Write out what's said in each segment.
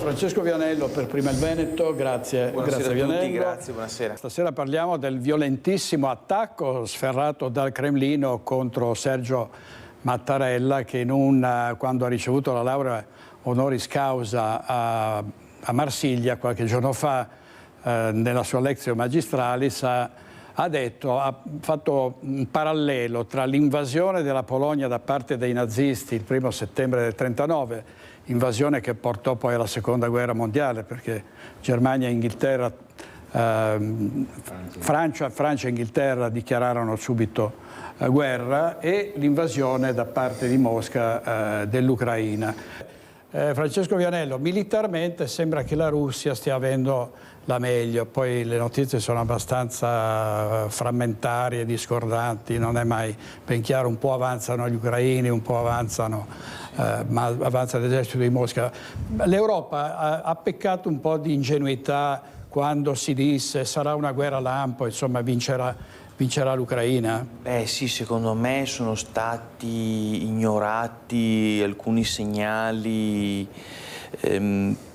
Francesco Vianello per Prima il Veneto, grazie. Buonasera Grazie a tutti, Vianello. grazie, buonasera. Stasera parliamo del violentissimo attacco sferrato dal Cremlino contro Sergio Mattarella che quando ha ricevuto la laurea honoris causa a Marsiglia qualche giorno fa, nella sua lectio magistralis, ha fatto un parallelo tra l'invasione della Polonia da parte dei nazisti il 1° settembre del 1939, invasione che portò poi alla Seconda Guerra Mondiale, perché Germania e Inghilterra, Francia e Inghilterra dichiararono subito guerra, e l'invasione da parte di Mosca dell'Ucraina. Francesco Vianello, militarmente sembra che la Russia stia avendo la meglio, poi le notizie sono abbastanza frammentarie, discordanti, non è mai ben chiaro, un po' avanzano gli ucraini, un po' avanzano, ma avanza l'esercito di Mosca. L'Europa ha peccato un po' di ingenuità quando si disse sarà una guerra lampo, insomma vincerà l'Ucraina? Beh sì, secondo me sono stati ignorati alcuni segnali.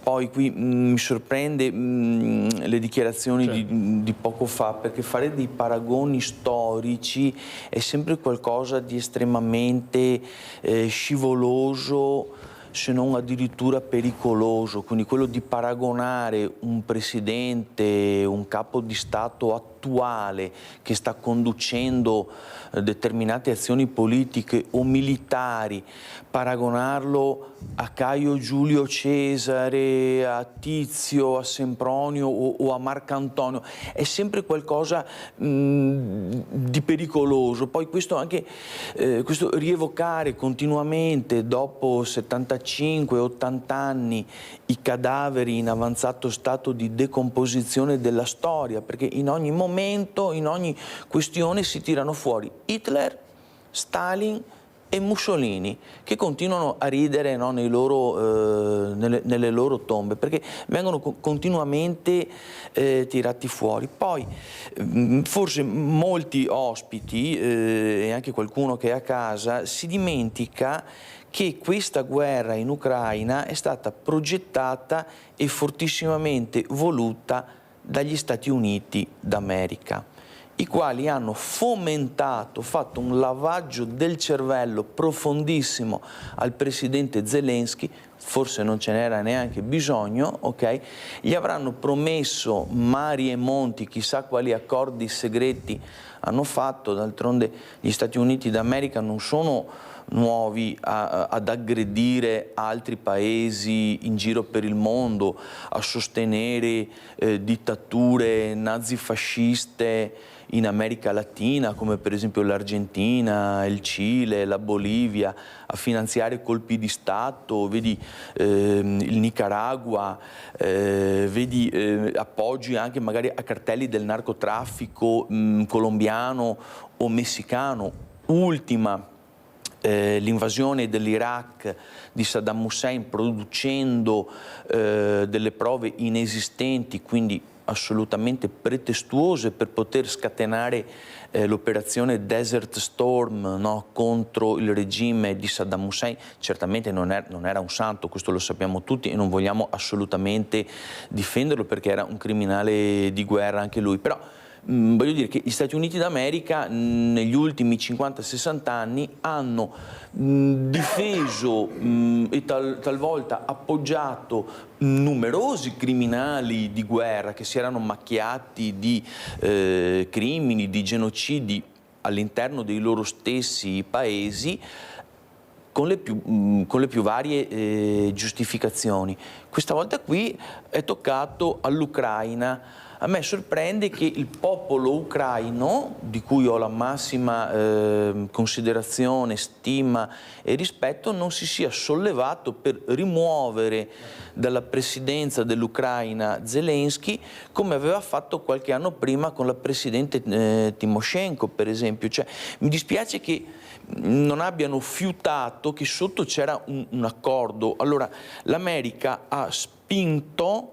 Poi qui mi sorprende le dichiarazioni di poco fa, perché fare dei paragoni storici è sempre qualcosa di estremamente scivoloso, se non addirittura pericoloso. Quindi quello di paragonare un presidente, un capo di Stato attuale che sta conducendo determinate azioni politiche o militari, paragonarlo a Caio Giulio Cesare, a Tizio, a Sempronio o a Marcantonio, è sempre qualcosa di pericoloso. Poi questo rievocare continuamente dopo 75-80 anni i cadaveri in avanzato stato di decomposizione della storia, perché in ogni momento, in ogni questione si tirano fuori Hitler, Stalin e Mussolini, che continuano a ridere, no, nelle loro tombe, perché vengono continuamente tirati fuori. Poi forse molti ospiti e anche qualcuno che è a casa si dimentica che questa guerra in Ucraina è stata progettata e fortissimamente voluta dagli Stati Uniti d'America, i quali hanno fomentato, fatto un lavaggio del cervello profondissimo al presidente Zelensky, forse non ce n'era neanche bisogno, ok? Gli avranno promesso mari e monti, chissà quali accordi segreti hanno fatto. D'altronde gli Stati Uniti d'America non sono nuovi ad aggredire altri paesi in giro per il mondo, a sostenere dittature nazifasciste in America Latina, come per esempio l'Argentina, il Cile, la Bolivia, a finanziare colpi di Stato, vedi il Nicaragua, vedi appoggi anche magari a cartelli del narcotraffico colombiano o messicano. Ultima, l'invasione dell'Iraq di Saddam Hussein, producendo delle prove inesistenti, quindi assolutamente pretestuose, per poter scatenare l'operazione Desert Storm, no, contro il regime di Saddam Hussein. Certamente non era un santo, questo lo sappiamo tutti, e non vogliamo assolutamente difenderlo, perché era un criminale di guerra anche lui, però voglio dire che gli Stati Uniti d'America negli ultimi 50-60 anni hanno difeso e talvolta appoggiato numerosi criminali di guerra che si erano macchiati di crimini, di genocidi all'interno dei loro stessi paesi, con le più varie giustificazioni. Questa volta qui è toccato all'Ucraina. A me sorprende che il popolo ucraino, di cui ho la massima considerazione, stima e rispetto, non si sia sollevato per rimuovere dalla presidenza dell'Ucraina Zelensky, come aveva fatto qualche anno prima con la presidente Timoshenko, per esempio. Cioè, mi dispiace che non abbiano fiutato che sotto c'era un accordo. Allora, l'America ha spinto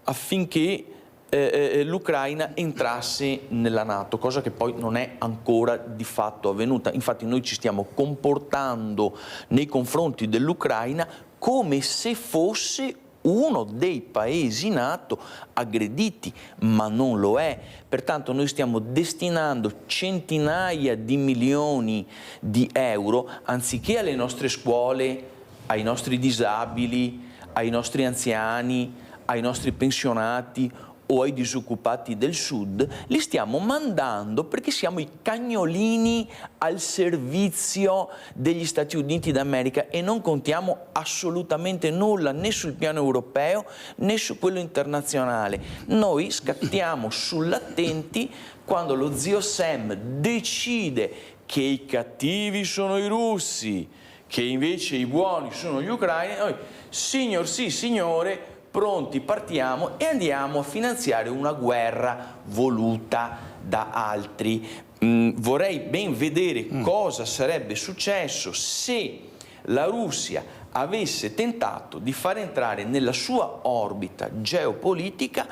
affinché l'Ucraina entrasse nella NATO, cosa che poi non è ancora di fatto avvenuta. Infatti noi ci stiamo comportando nei confronti dell'Ucraina come se fosse uno dei paesi NATO aggrediti, ma non lo è. Pertanto noi stiamo destinando centinaia di milioni di euro, anziché alle nostre scuole, ai nostri disabili, ai nostri anziani, ai nostri pensionati o ai disoccupati del sud, li stiamo mandando perché siamo i cagnolini al servizio degli Stati Uniti d'America e non contiamo assolutamente nulla né sul piano europeo né su quello internazionale. Noi scattiamo sull'attenti quando lo zio Sam decide che i cattivi sono i russi, che invece i buoni sono gli ucraini. Noi, signor sì signore, pronti, partiamo e andiamo a finanziare una guerra voluta da altri. Vorrei ben vedere cosa sarebbe successo se la Russia avesse tentato di far entrare nella sua orbita geopolitica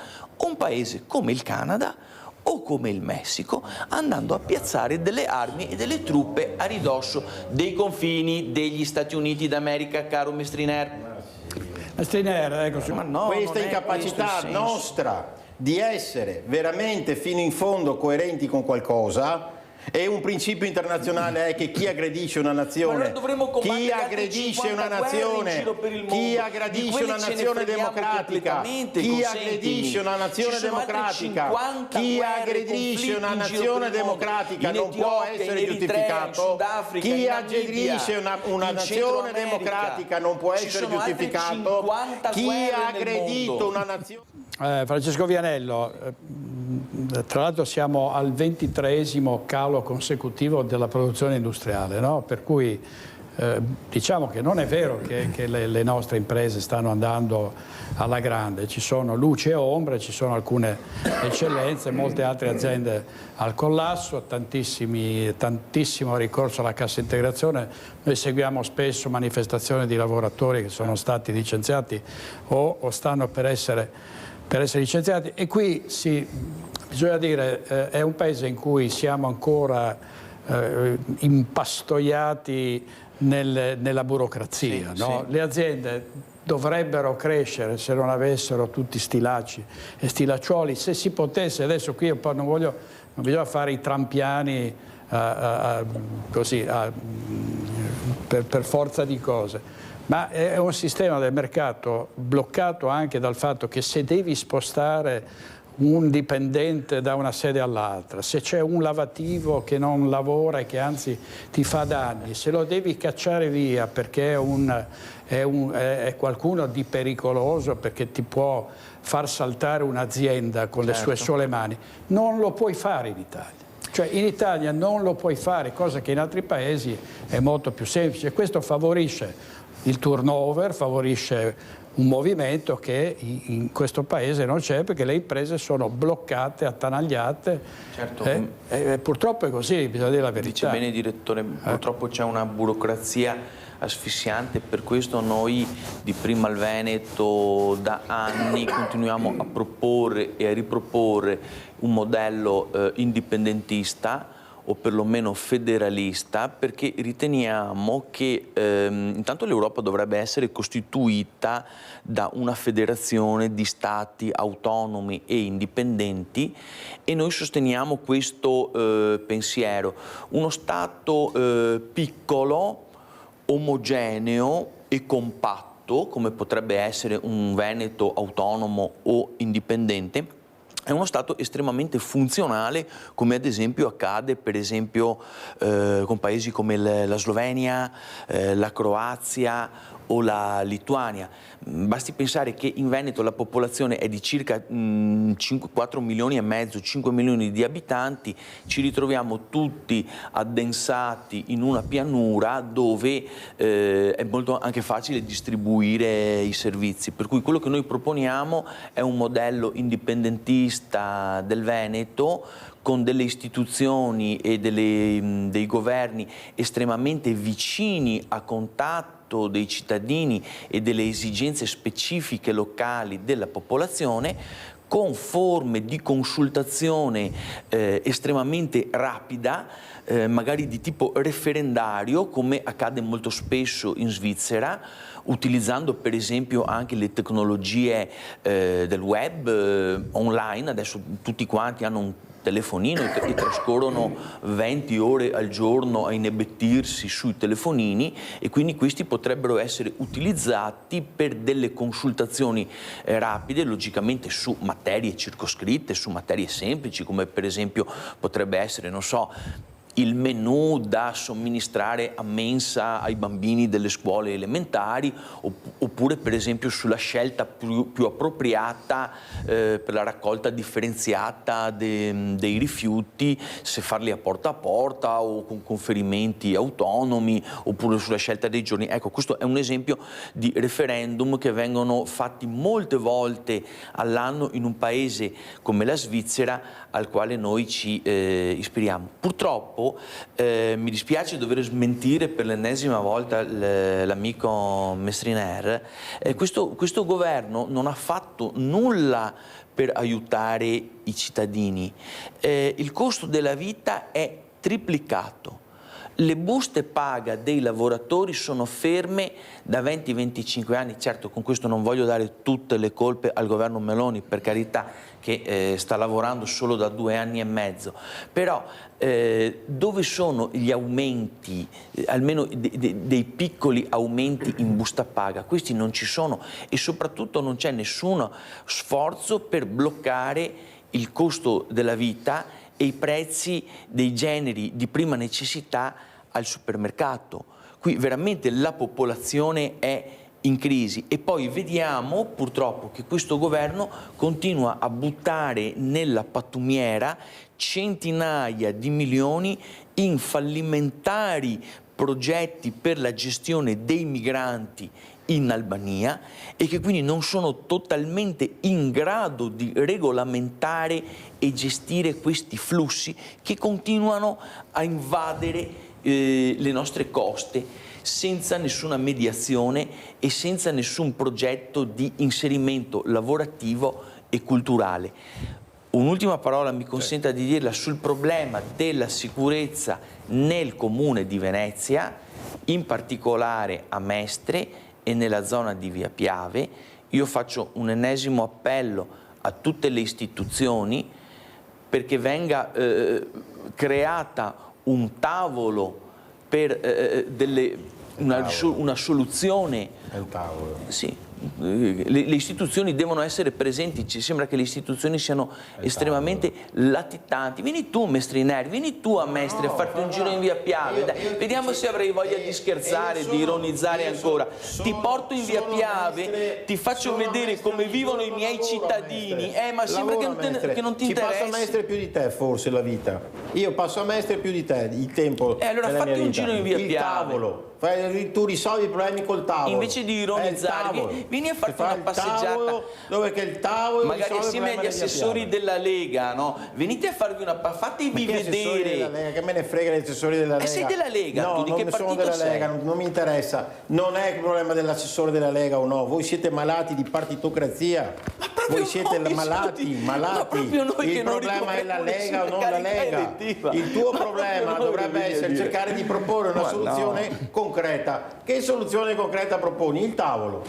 un paese come il Canada o come il Messico, andando a piazzare delle armi e delle truppe a ridosso dei confini degli Stati Uniti d'America, caro Mestriner. Ecco, Ma no, questa incapacità nostra di essere veramente fino in fondo coerenti con qualcosa, e un principio internazionale è che chi aggredisce una nazione, chi aggredisce una nazione, chi aggredisce una nazione democratica, chi aggredisce una nazione democratica, chi aggredisce una nazione democratica non può essere giustificato, chi aggredisce una nazione democratica non può essere giustificato, chi ha aggredito una nazione... Francesco Vianello, tra l'altro siamo al 23esimo calo consecutivo della produzione industriale, no? Per cui diciamo che non è vero che le nostre imprese stanno andando alla grande, ci sono luci e ombre, ci sono alcune eccellenze, molte altre aziende al collasso, tantissimo ricorso alla cassa integrazione. Noi seguiamo spesso manifestazioni di lavoratori che sono stati licenziati o stanno per essere licenziati, e qui bisogna dire è un paese in cui siamo ancora impastoiati nella burocrazia, sì, no? sì. Le aziende dovrebbero crescere se non avessero tutti stilacci e stilacciuoli. Se si potesse, adesso qui non bisogna fare i trampiani per forza di cose. Ma è un sistema del mercato bloccato anche dal fatto che se devi spostare un dipendente da una sede all'altra, se c'è un lavativo che non lavora e che anzi ti fa danni, se lo devi cacciare via perché è qualcuno di pericoloso, perché ti può far saltare un'azienda con le sue sole mani, non lo puoi fare in Italia. Cioè in Italia non lo puoi fare, cosa che in altri paesi è molto più semplice. Questo favorisce il turnover, favorisce un movimento che in questo paese non c'è, perché le imprese sono bloccate, attanagliate. Certo. Purtroppo è così, bisogna dire la verità. Dice bene, direttore, purtroppo c'è una burocrazia asfissiante, per questo noi di Prima il Veneto da anni continuiamo a proporre e a riproporre un modello indipendentista o perlomeno federalista, perché riteniamo che intanto l'Europa dovrebbe essere costituita da una federazione di stati autonomi e indipendenti, e noi sosteniamo questo pensiero. Uno stato piccolo, omogeneo e compatto, come potrebbe essere un Veneto autonomo o indipendente, è uno Stato estremamente funzionale, come ad esempio accade per esempio con paesi come la Slovenia, la Croazia o la Lituania. Basti pensare che in Veneto la popolazione è di circa 4 milioni e mezzo, 5 milioni di abitanti, ci ritroviamo tutti addensati in una pianura dove è molto anche facile distribuire i servizi, per cui quello che noi proponiamo è un modello indipendentista del Veneto, con delle istituzioni e dei governi estremamente vicini a contatto dei cittadini e delle esigenze specifiche locali della popolazione, con forme di consultazione estremamente rapida, magari di tipo referendario, come accade molto spesso in Svizzera, utilizzando per esempio anche le tecnologie del web online. Adesso tutti quanti hanno un telefonino e trascorrono 20 ore al giorno a inebettirsi sui telefonini, e quindi questi potrebbero essere utilizzati per delle consultazioni rapide, logicamente su materie circoscritte, su materie semplici, come per esempio potrebbe essere, non so, il menù da somministrare a mensa ai bambini delle scuole elementari, oppure per esempio sulla scelta più appropriata per la raccolta differenziata dei rifiuti, se farli a porta o con conferimenti autonomi, oppure sulla scelta dei giorni. Ecco, questo è un esempio di referendum che vengono fatti molte volte all'anno in un paese come la Svizzera, al quale noi ci ispiriamo. Purtroppo mi dispiace dover smentire per l'ennesima volta l'amico Mestriner. Questo governo non ha fatto nulla per aiutare i cittadini. Il costo della vita è triplicato. Le buste paga dei lavoratori sono ferme da 20-25 anni. Certo, con questo non voglio dare tutte le colpe al governo Meloni, per carità, che sta lavorando solo da 2 anni e mezzo. Però dove sono gli aumenti, almeno dei piccoli aumenti in busta paga? Questi non ci sono, e soprattutto non c'è nessuno sforzo per bloccare il costo della vita e i prezzi dei generi di prima necessità al supermercato. Qui veramente la popolazione è in crisi, e poi vediamo purtroppo che questo governo continua a buttare nella pattumiera centinaia di milioni in fallimentari progetti per la gestione dei migranti in Albania, e che quindi non sono totalmente in grado di regolamentare e gestire questi flussi che continuano a invadere le nostre coste senza nessuna mediazione e senza nessun progetto di inserimento lavorativo e culturale. Un'ultima parola mi consenta di dirla sul problema della sicurezza nel comune di Venezia, in particolare a Mestre e nella zona di Via Piave. Io faccio un ennesimo appello a tutte le istituzioni perché venga creata un tavolo per una soluzione. È un tavolo. Sì. Le istituzioni devono essere presenti, ci sembra che le istituzioni siano estremamente latitanti. Vieni tu, Mestriner, vieni tu a Mestre a farti un giro in Via Piave, dai, vediamo se avrei voglia di scherzare, di ironizzare ancora. Ti porto in Via Piave, ti faccio vedere come vivono i miei cittadini, ma sembra che non ti interessi. Ci passo a Mestre più di te forse la vita. Io passo a Mestre più di te, il tempo. Allora fatti un giro in Via Piave. Il tavolo. Tu risolvi i problemi col tavolo. Invece di ironizzare, vieni a farti una passeggiata. Dove che il tavolo magari assieme agli assessori della Lega, no? Venite a farvi una fatevi vedere. Della Lega? Che me ne frega gli assessori della Lega? Sei della Lega, no, tu di che partito sono della sei? Lega, non mi interessa. Non è il problema dell'assessore della Lega o no. Voi siete malati di partitocrazia. Voi siete malati. Ma proprio noi il problema è la Lega o non la Lega. Il tuo problema dovrebbe essere cercare di proporre una soluzione concreta. Che soluzione concreta proponi? Il tavolo.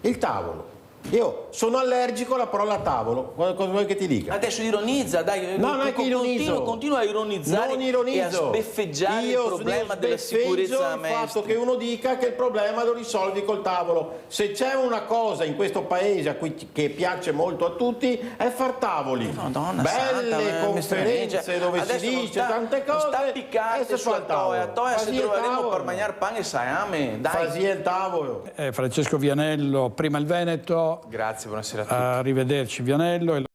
Il tavolo. Io sono allergico alla parola tavolo. Cosa vuoi che ti dica? Adesso ironizza, dai. No, non è che ironizzo. Continua a ironizzare e a sbeffeggiare il problema della sicurezza a Mestre. Il fatto che uno dica che il problema lo risolvi col tavolo. Se c'è una cosa in questo paese che piace molto a tutti è far tavoli. Madonna belle santa, conferenze dove si dice tante cose. Non sta piccate su a Toia se troveremo per mangiare pane e salame. Fasi il tavolo. Francesco Vianello, prima il Veneto. Grazie, buonasera a tutti. Arrivederci Vianello.